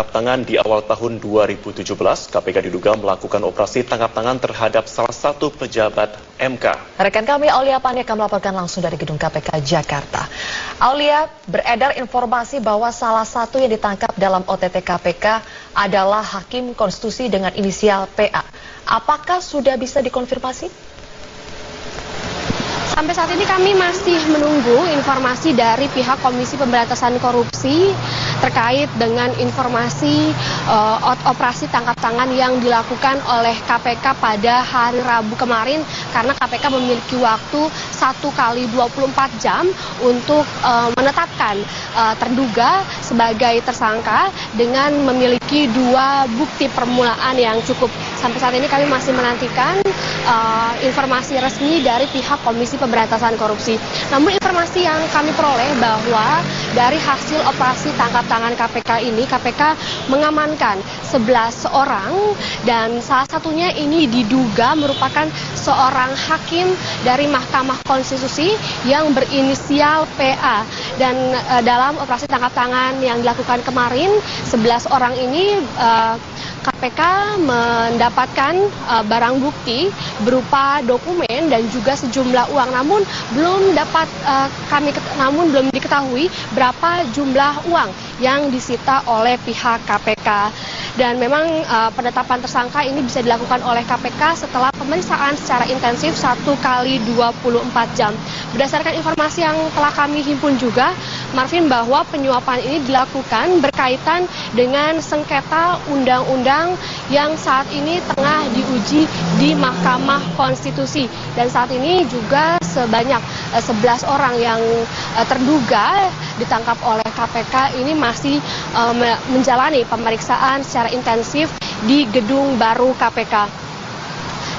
tangkap tangan di awal tahun 2017, KPK diduga melakukan operasi tangkap tangan terhadap salah satu pejabat MK. Rekan kami Aulia Pani akan melaporkan langsung dari gedung KPK Jakarta. Aulia, beredar informasi bahwa salah satu yang ditangkap dalam OTT KPK adalah Hakim Konstitusi dengan inisial PA. Apakah sudah bisa dikonfirmasi? Sampai saat ini kami masih menunggu informasi dari pihak Komisi Pemberantasan Korupsi terkait dengan informasi operasi tangkap tangan yang dilakukan oleh KPK pada hari Rabu kemarin, karena KPK memiliki waktu 1 kali 24 jam untuk menetapkan terduga sebagai tersangka dengan memiliki 2 bukti permulaan yang cukup. Sampai saat ini kami masih menantikan informasi resmi dari pihak Komisi Pemberantasan Korupsi. Namun informasi yang kami peroleh bahwa dari hasil operasi tangkap tangan KPK ini, KPK mengamankan 11 orang dan salah satunya ini diduga merupakan seorang hakim dari Mahkamah Konstitusi yang berinisial PA. Dan dalam operasi tangkap tangan yang dilakukan kemarin, 11 orang ini KPK mendapatkan barang bukti berupa dokumen dan juga sejumlah uang. Namun belum diketahui berapa jumlah uang yang disita oleh pihak KPK. Dan memang penetapan tersangka ini bisa dilakukan oleh KPK setelah pemeriksaan secara intensif 1 kali 24 jam. Berdasarkan informasi yang telah kami himpun juga, Marvin, bahwa penyuapan ini dilakukan berkaitan dengan sengketa undang-undang yang saat ini tengah diuji di Mahkamah Konstitusi. Dan saat ini juga sebanyak 11 orang yang terduga ditangkap oleh KPK ini masih menjalani pemeriksaan secara intensif di gedung baru KPK.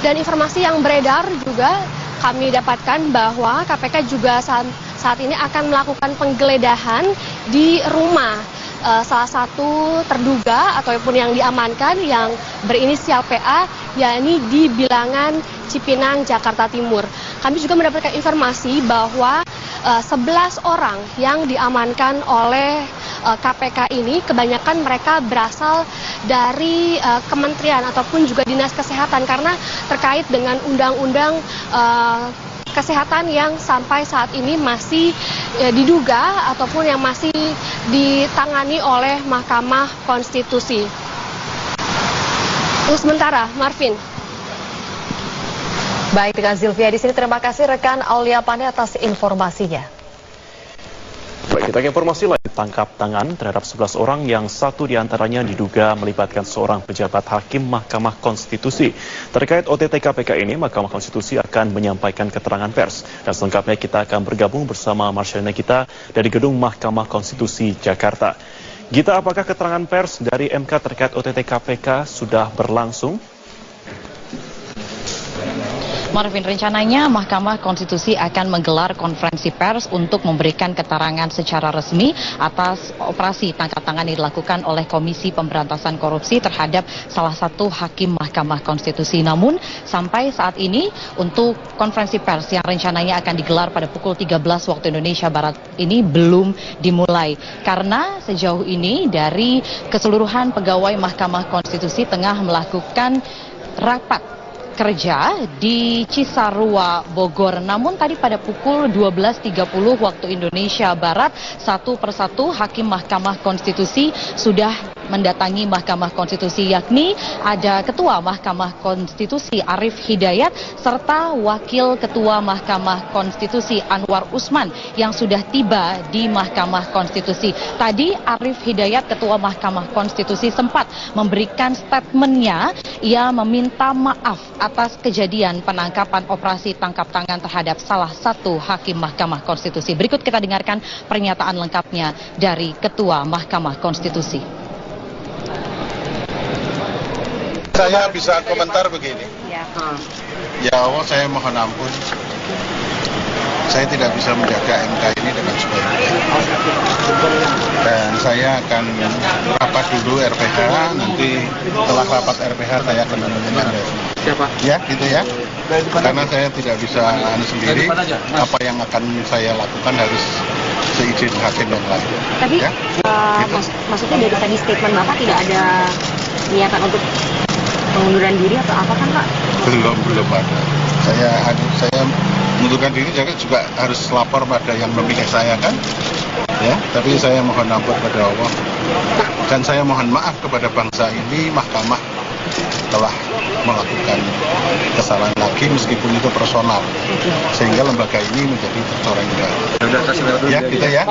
Dan informasi yang beredar juga kami dapatkan bahwa KPK juga saat ini akan melakukan penggeledahan di rumah salah satu terduga ataupun yang diamankan yang berinisial PA, yakni di Bilangan Cipinang, Jakarta Timur. Kami juga mendapatkan informasi bahwa 11 orang yang diamankan oleh KPK ini kebanyakan mereka berasal dari kementerian ataupun juga dinas kesehatan, karena terkait dengan undang-undang kesehatan yang sampai saat ini masih diduga ataupun yang masih ditangani oleh Mahkamah Konstitusi. Untuk sementara, Marvin. Baik, dengan Zilvia di sini, terima kasih rekan Aulia Pani atas informasinya. Baik, kita ke informasi lain. Tangkap tangan terhadap 11 orang yang satu diantaranya diduga melibatkan seorang pejabat hakim Mahkamah Konstitusi. Terkait OTT KPK ini, Mahkamah Konstitusi akan menyampaikan keterangan pers. Dan selengkapnya kita akan bergabung bersama Marcelina kita dari gedung Mahkamah Konstitusi Jakarta. Gita, apakah keterangan pers dari MK terkait OTT KPK sudah berlangsung? Marvin, rencananya Mahkamah Konstitusi akan menggelar konferensi pers untuk memberikan keterangan secara resmi atas operasi tangkap tangan yang dilakukan oleh Komisi Pemberantasan Korupsi terhadap salah satu hakim Mahkamah Konstitusi. Namun sampai saat ini untuk konferensi pers yang rencananya akan digelar pada pukul 13 waktu Indonesia Barat ini belum dimulai. Karena sejauh ini dari keseluruhan pegawai Mahkamah Konstitusi tengah melakukan rapat kerja di Cisarua, Bogor. Namun tadi pada pukul 12.30 waktu Indonesia Barat, satu persatu hakim Mahkamah Konstitusi sudah mendatangi Mahkamah Konstitusi, yakni ada Ketua Mahkamah Konstitusi Arief Hidayat serta Wakil Ketua Mahkamah Konstitusi Anwar Usman yang sudah tiba di Mahkamah Konstitusi. Tadi Arief Hidayat, Ketua Mahkamah Konstitusi, sempat memberikan statementnya. Ia meminta maaf atas kejadian penangkapan operasi tangkap tangan terhadap salah satu hakim Mahkamah Konstitusi. Berikut kita dengarkan pernyataan lengkapnya dari Ketua Mahkamah Konstitusi. Saya bisa komentar begini. Ya Allah, saya mohon ampun. Saya tidak bisa menjaga MK ini dengan sebaik-baiknya. Dan saya akan rapat dulu RPH, nanti setelah rapat RPH saya akan menanyakan siapa? Ya, gitu ya. Karena saya tidak bisa sendiri, apa yang akan saya lakukan harus seizin hakim yang lain. Tapi ya? Gitu. maksudnya dari tadi statement Bapak tidak ada niatan untuk pengunduran diri atau apa kan Pak? Belum ada. Saya mengundurkan diri juga harus lapor pada yang memilih saya kan, ya. Tapi saya mohon ampun pada Allah dan saya mohon maaf kepada bangsa ini. Mahkamah telah melakukan kesalahan lagi meskipun itu personal, sehingga lembaga ini menjadi tercoreng. Ya, kita ya.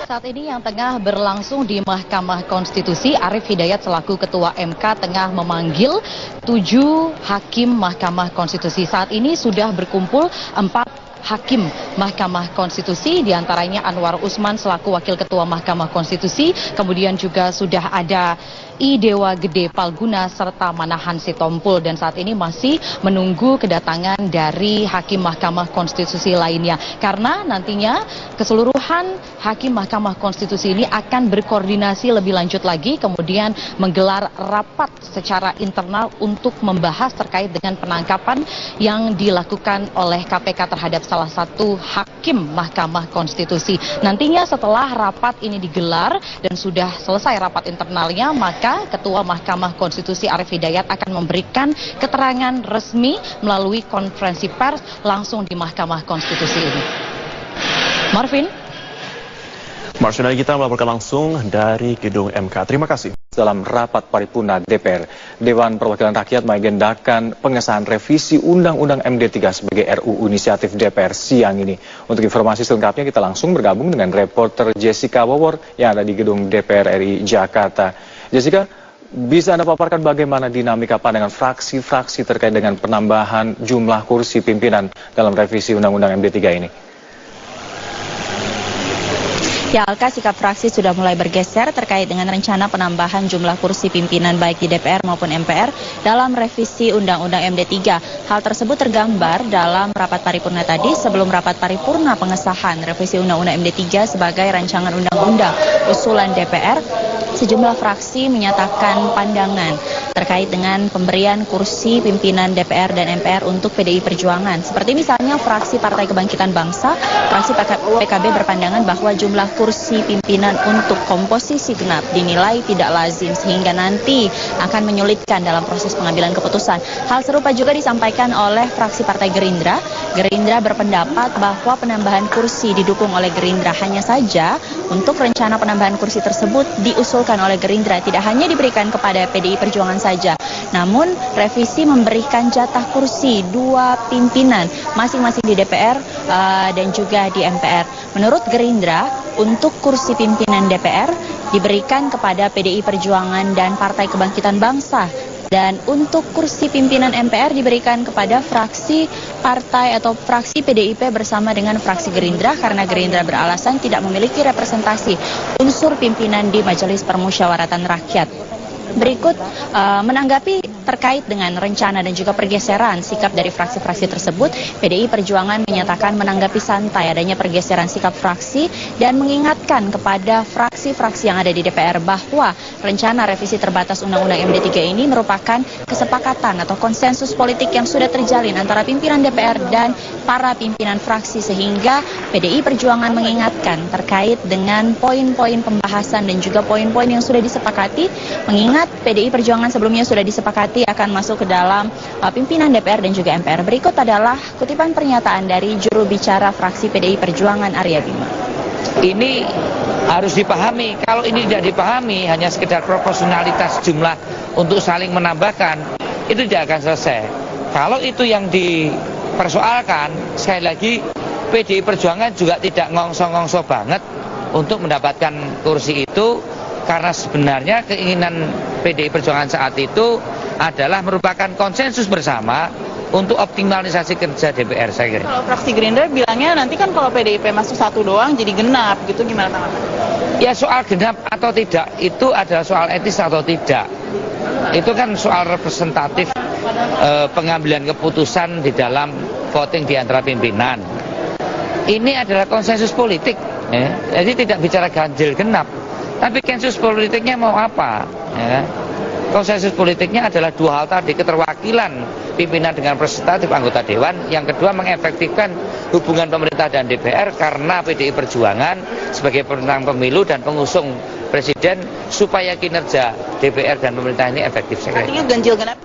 Saat ini yang tengah berlangsung di Mahkamah Konstitusi, Arief Hidayat selaku Ketua MK tengah memanggil 7 hakim Mahkamah Konstitusi. Saat ini sudah berkumpul 4 hakim Mahkamah Konstitusi, diantaranya Anwar Usman selaku Wakil Ketua Mahkamah Konstitusi, kemudian juga sudah ada I Dewa Gede Palguna serta Manahan Sitompul, dan saat ini masih menunggu kedatangan dari hakim Mahkamah Konstitusi lainnya, karena nantinya keseluruhan hakim Mahkamah Konstitusi ini akan berkoordinasi lebih lanjut lagi, kemudian menggelar rapat secara internal untuk membahas terkait dengan penangkapan yang dilakukan oleh KPK terhadap salah satu hakim Mahkamah Konstitusi. Nantinya setelah rapat ini digelar dan sudah selesai rapat internalnya, maka Ketua Mahkamah Konstitusi Arief Hidayat akan memberikan keterangan resmi melalui konferensi pers langsung di Mahkamah Konstitusi ini. Marvin. Marsha, kita melaporkan langsung dari gedung MK. Terima kasih. Dalam rapat paripurna DPR, Dewan Perwakilan Rakyat mengagendakan pengesahan revisi Undang-Undang MD3 sebagai RUU inisiatif DPR siang ini. Untuk informasi selengkapnya kita langsung bergabung dengan reporter Jessica Wawor yang ada di gedung DPR RI Jakarta. Jessica, bisa Anda paparkan bagaimana dinamika pandangan fraksi-fraksi terkait dengan penambahan jumlah kursi pimpinan dalam revisi Undang-Undang MD3 ini? Ya, Alka, sikap fraksi sudah mulai bergeser terkait dengan rencana penambahan jumlah kursi pimpinan baik di DPR maupun MPR dalam revisi Undang-Undang MD3. Hal tersebut tergambar dalam rapat paripurna tadi sebelum rapat paripurna pengesahan revisi Undang-Undang MD3 sebagai rancangan undang-undang usulan DPR. Sejumlah fraksi menyatakan pandangan terkait dengan pemberian kursi pimpinan DPR dan MPR untuk PDI Perjuangan. Seperti misalnya fraksi Partai Kebangkitan Bangsa, fraksi PKB berpandangan bahwa jumlah kursi pimpinan untuk komposisi genap dinilai tidak lazim sehingga nanti akan menyulitkan dalam proses pengambilan keputusan. Hal serupa juga disampaikan oleh fraksi Partai Gerindra. Gerindra berpendapat bahwa penambahan kursi didukung oleh Gerindra, hanya saja untuk rencana penambahan kursi tersebut diusulkan oleh Gerindra tidak hanya diberikan kepada PDI Perjuangan saja, namun revisi memberikan jatah kursi 2 pimpinan masing-masing di DPR dan juga di MPR. Menurut Gerindra, untuk kursi pimpinan DPR diberikan kepada PDI Perjuangan dan Partai Kebangkitan Bangsa. Dan untuk kursi pimpinan MPR diberikan kepada fraksi partai atau fraksi PDIP bersama dengan fraksi Gerindra karena Gerindra beralasan tidak memiliki representasi unsur pimpinan di Majelis Permusyawaratan Rakyat. Berikut menanggapi terkait dengan rencana dan juga pergeseran sikap dari fraksi-fraksi tersebut, PDI Perjuangan menyatakan menanggapi santai adanya pergeseran sikap fraksi dan mengingatkan kepada fraksi-fraksi yang ada di DPR bahwa rencana revisi terbatas Undang-Undang MD3 ini merupakan kesepakatan atau konsensus politik yang sudah terjalin antara pimpinan DPR dan para pimpinan fraksi, sehingga PDI Perjuangan mengingatkan terkait dengan poin-poin pembahasan dan juga poin-poin yang sudah disepakati, mengingat PDI Perjuangan sebelumnya sudah disepakati akan masuk ke dalam pimpinan DPR dan juga MPR. Berikut adalah kutipan pernyataan dari juru bicara fraksi PDI Perjuangan Arya Bima. Ini harus dipahami, kalau ini tidak dipahami hanya sekedar proporsionalitas jumlah untuk saling menambahkan, itu tidak akan selesai. Kalau itu yang dipersoalkan, sekali lagi PDI Perjuangan juga tidak ngongso-ngongso banget untuk mendapatkan kursi itu, karena sebenarnya keinginan PDI Perjuangan saat itu adalah merupakan konsensus bersama untuk optimalisasi kerja DPR, saya kira. Kalau fraksi Gerindra bilangnya nanti kan kalau PDIP masuk 1 doang jadi genap, gitu gimana tanggapan? Ya, soal genap atau tidak itu adalah soal etis atau tidak. Itu kan soal representatif pengambilan keputusan di dalam voting di antara pimpinan. Ini adalah konsensus politik, ya. Jadi tidak bicara ganjil genap. Tapi konsensus politiknya mau apa? Ya. Konsensus politiknya adalah 2 hal tadi, keterwakilan pimpinan dengan representatif anggota dewan. Yang kedua, mengefektifkan hubungan pemerintah dan DPR karena PDI Perjuangan sebagai pemenang pemilu dan pengusung presiden supaya kinerja DPR dan pemerintah ini efektif. Artinya ganjil genap.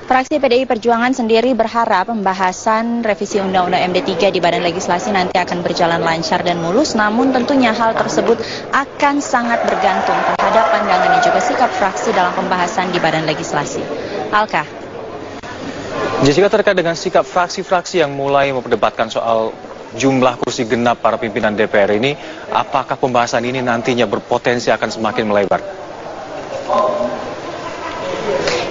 Fraksi PDI Perjuangan sendiri berharap pembahasan revisi Undang-Undang MD3 di Badan Legislasi nanti akan berjalan lancar dan mulus, namun tentunya hal tersebut akan sangat bergantung terhadap pandangan dan juga sikap fraksi dalam pembahasan di Badan Legislasi. Alka. Jessica, terkait dengan sikap fraksi-fraksi yang mulai memperdebatkan soal jumlah kursi genap para pimpinan DPR ini, apakah pembahasan ini nantinya berpotensi akan semakin melebar?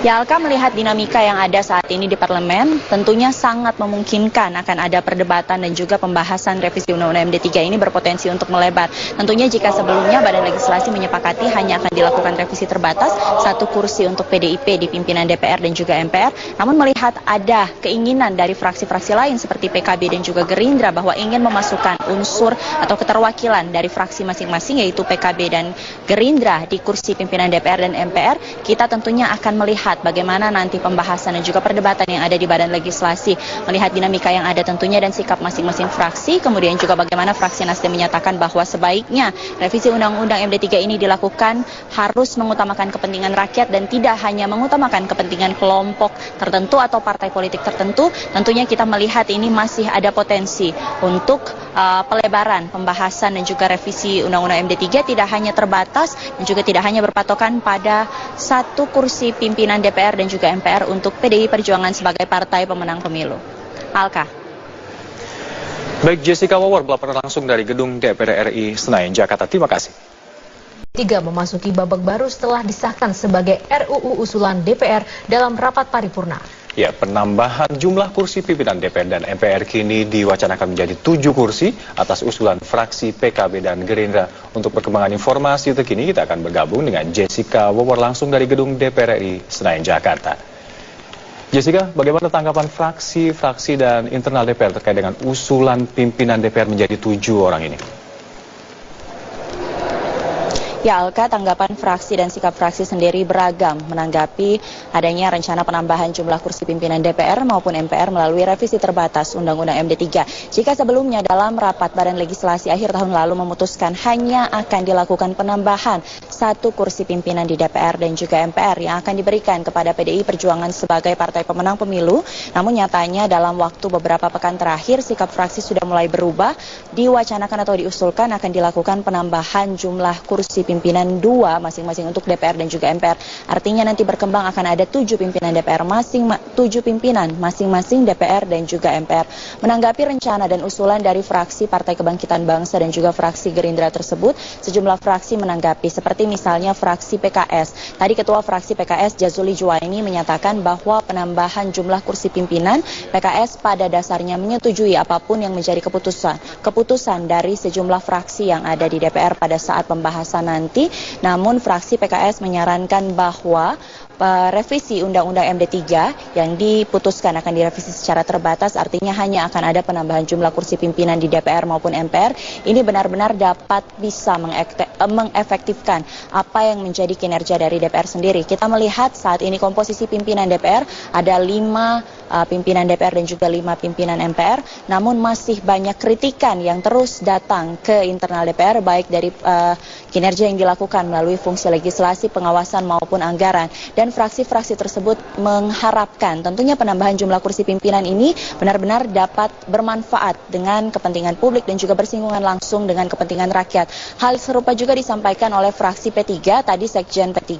Ya, Alka, melihat dinamika yang ada saat ini di parlemen, tentunya sangat memungkinkan akan ada perdebatan dan juga pembahasan revisi Undang-Undang MD3 ini berpotensi untuk melebar. Tentunya jika sebelumnya Badan Legislasi menyepakati hanya akan dilakukan revisi terbatas, 1 kursi untuk PDIP di pimpinan DPR dan juga MPR, namun melihat ada keinginan dari fraksi-fraksi lain seperti PKB dan juga Gerindra bahwa ingin memasukkan unsur atau keterwakilan dari fraksi masing-masing yaitu PKB dan Gerindra di kursi pimpinan DPR dan MPR, kita tentunya akan melihat bagaimana nanti pembahasan dan juga perdebatan yang ada di Badan Legislasi, melihat dinamika yang ada tentunya dan sikap masing-masing fraksi, kemudian juga bagaimana fraksi Nasdem menyatakan bahwa sebaiknya revisi Undang-Undang MD3 ini dilakukan harus mengutamakan kepentingan rakyat dan tidak hanya mengutamakan kepentingan kelompok tertentu atau partai politik tertentu. Tentunya kita melihat ini masih ada potensi untuk pelebaran pembahasan dan juga revisi Undang-Undang MD3 tidak hanya terbatas dan juga tidak hanya berpatokan pada 1 kursi pimpinan DPR dan juga MPR untuk PDI Perjuangan sebagai partai pemenang pemilu. Alka. Baik, Jessica Wawor melaporkan langsung dari gedung DPR RI Senayan, Jakarta. Terima kasih. 3 memasuki babak baru setelah disahkan sebagai RUU usulan DPR dalam rapat paripurna. Ya, penambahan jumlah kursi pimpinan DPR dan MPR kini diwacanakan menjadi 7 kursi atas usulan fraksi PKB dan Gerindra. Untuk perkembangan informasi terkini kita akan bergabung dengan Jessica Wawor langsung dari gedung DPR RI Senayan, Jakarta. Jessica, bagaimana tanggapan fraksi-fraksi dan internal DPR terkait dengan usulan pimpinan DPR menjadi 7 orang ini? Ya, Alka, tanggapan fraksi dan sikap fraksi sendiri beragam menanggapi adanya rencana penambahan jumlah kursi pimpinan DPR maupun MPR melalui revisi terbatas Undang-Undang MD3. Jika sebelumnya dalam rapat Badan Legislasi akhir tahun lalu memutuskan hanya akan dilakukan penambahan 1 kursi pimpinan di DPR dan juga MPR yang akan diberikan kepada PDI Perjuangan sebagai partai pemenang pemilu, namun nyatanya dalam waktu beberapa pekan terakhir sikap fraksi sudah mulai berubah, diwacanakan atau diusulkan akan dilakukan penambahan jumlah kursi pimpinan 2 masing-masing untuk DPR dan juga MPR. Artinya nanti berkembang akan ada 7 pimpinan DPR 7 pimpinan masing-masing DPR dan juga MPR. Menanggapi rencana dan usulan dari fraksi Partai Kebangkitan Bangsa dan juga fraksi Gerindra tersebut, sejumlah fraksi menanggapi seperti misalnya fraksi PKS. Tadi Ketua Fraksi PKS Jazuli Juwaini menyatakan bahwa penambahan jumlah kursi pimpinan PKS pada dasarnya menyetujui apapun yang menjadi keputusan dari sejumlah fraksi yang ada di DPR pada saat pembahasan nanti. Namun fraksi PKS menyarankan bahwa revisi Undang-Undang MD3 yang diputuskan akan direvisi secara terbatas, artinya hanya akan ada penambahan jumlah kursi pimpinan di DPR maupun MPR. Ini benar-benar dapat bisa mengefektifkan apa yang menjadi kinerja dari DPR sendiri. Kita melihat saat ini komposisi pimpinan DPR ada 5 pimpinan DPR dan juga 5 pimpinan MPR, namun masih banyak kritikan yang terus datang ke internal DPR baik dari kinerja yang dilakukan melalui fungsi legislasi, pengawasan maupun anggaran. Dan fraksi-fraksi tersebut mengharapkan tentunya penambahan jumlah kursi pimpinan ini benar-benar dapat bermanfaat dengan kepentingan publik dan juga bersinggungan langsung dengan kepentingan rakyat. Hal serupa juga disampaikan oleh fraksi P3. Tadi Sekjen P3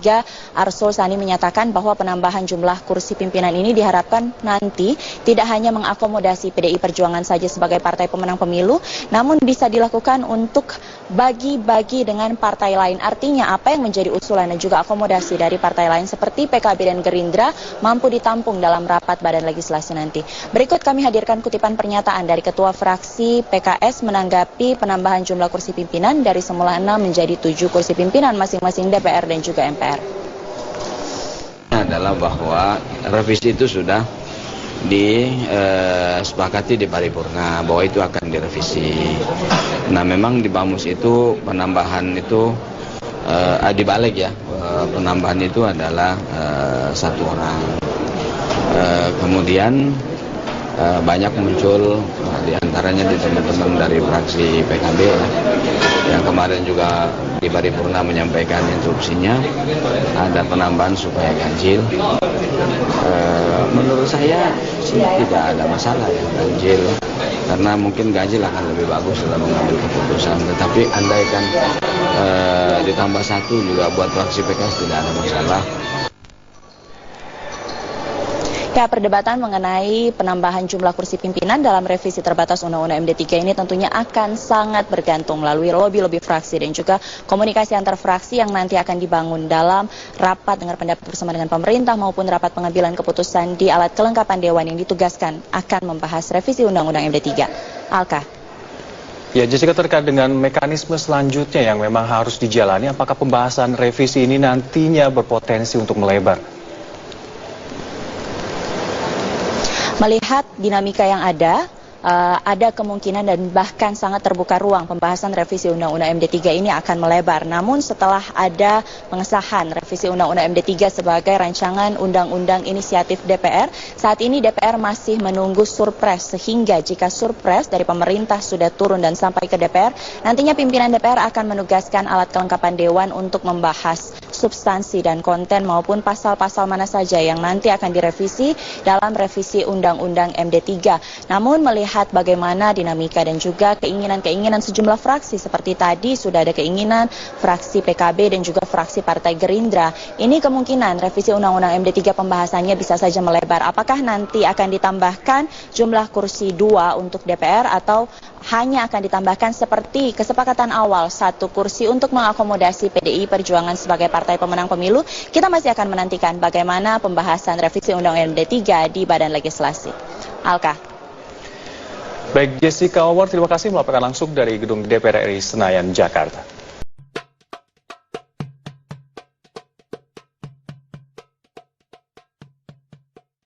Arsul Sani menyatakan bahwa penambahan jumlah kursi pimpinan ini diharapkan nanti tidak hanya mengakomodasi PDI Perjuangan saja sebagai partai pemenang pemilu, namun bisa dilakukan untuk bagi-bagi dengan partai lain. Artinya apa yang menjadi usulan dan juga akomodasi dari partai lain seperti PKB dan Gerindra mampu ditampung dalam rapat Badan Legislasi nanti. Berikut kami hadirkan kutipan pernyataan dari Ketua Fraksi PKS menanggapi penambahan jumlah kursi pimpinan dari semula 6 menjadi 7 kursi pimpinan masing-masing DPR dan juga MPR. Adalah bahwa revisi itu sudah disepakati di paripurna bahwa itu akan direvisi. Nah, memang di Bamus itu penambahan itu dibalik ya, penambahan itu adalah 1 orang. Kemudian banyak muncul diantaranya di teman-teman dari fraksi PKB yang kemarin juga di paripurna menyampaikan instruksinya ada penambahan supaya ganjil. Menurut saya sih tidak ada masalah ya ganjil, karena mungkin ganjil akan lebih bagus dalam mengambil keputusan. Tetapi andaikan ditambah satu juga buat fraksi PKS tidak ada masalah. Ya, perdebatan mengenai penambahan jumlah kursi pimpinan dalam revisi terbatas Undang-Undang MD3 ini tentunya akan sangat bergantung melalui lobby-lobby fraksi dan juga komunikasi antar fraksi yang nanti akan dibangun dalam rapat dengar pendapat bersama dengan pemerintah maupun rapat pengambilan keputusan di alat kelengkapan Dewan yang ditugaskan akan membahas revisi Undang-Undang MD3. Alka. Ya, Jessica, terkait dengan mekanisme selanjutnya yang memang harus dijalani, apakah pembahasan revisi ini nantinya berpotensi untuk melebar? Melihat dinamika yang ada kemungkinan dan bahkan sangat terbuka ruang pembahasan revisi Undang-Undang MD3 ini akan melebar. Namun setelah ada pengesahan revisi Undang-Undang MD3 sebagai rancangan Undang-Undang Inisiatif DPR, saat ini DPR masih menunggu surpres, sehingga jika surpres dari pemerintah sudah turun dan sampai ke DPR, nantinya pimpinan DPR akan menugaskan alat kelengkapan Dewan untuk membahas substansi dan konten maupun pasal-pasal mana saja yang nanti akan direvisi dalam revisi Undang-Undang MD3. Namun melihat bagaimana dinamika dan juga keinginan-keinginan sejumlah fraksi, seperti tadi sudah ada keinginan fraksi PKB dan juga fraksi Partai Gerindra, ini kemungkinan revisi Undang-Undang MD3 pembahasannya bisa saja melebar. Apakah nanti akan ditambahkan jumlah kursi 2 untuk DPR atau hanya akan ditambahkan seperti kesepakatan awal 1 kursi untuk mengakomodasi PDI Perjuangan sebagai partai pemenang pemilu? Kita masih akan menantikan bagaimana pembahasan revisi Undang-Undang MD3 di Badan Legislasi. Alka. Baik, Jessica Howard, terima kasih melaporkan langsung dari gedung DPR RI Senayan, Jakarta.